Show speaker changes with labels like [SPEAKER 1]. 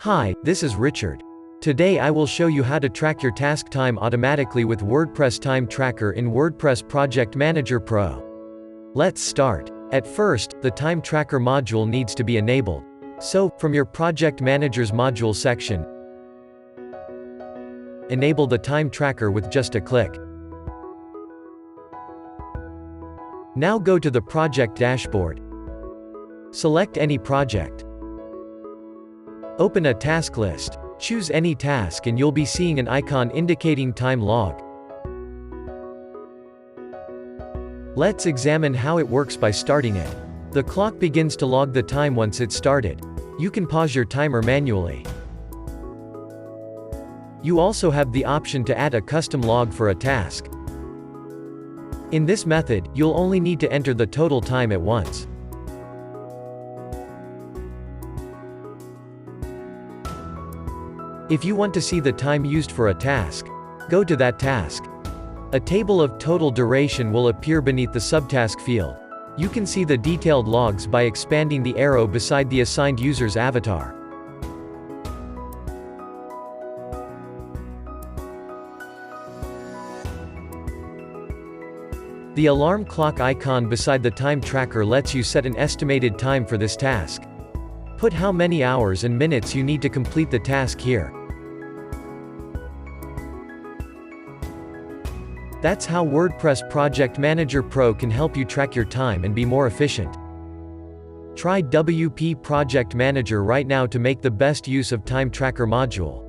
[SPEAKER 1] Hi, this is Richard. Today I will show you how to track your task time automatically with WordPress Time Tracker in WordPress Project Manager Pro. Let's start. At first, the Time Tracker module needs to be enabled. So, from your Project Manager's module section, enable the Time Tracker with just a click. Now go to the project dashboard. Select any project. Open a task list. Choose any task and you'll be seeing an icon indicating time log. Let's examine how it works by starting it. The clock begins to log the time once it started. You can pause your timer manually. You also have the option to add a custom log for a task. In this method, you'll only need to enter the total time at once. If you want to see the time used for a task, go to that task. A table of total duration will appear beneath the subtask field. You can see the detailed logs by expanding the arrow beside the assigned user's avatar. The alarm clock icon beside the time tracker lets you set an estimated time for this task. Put how many hours and minutes you need to complete the task here. That's how WordPress Project Manager Pro can help you track your time and be more efficient. Try WP Project Manager right now to make the best use of Time Tracker module.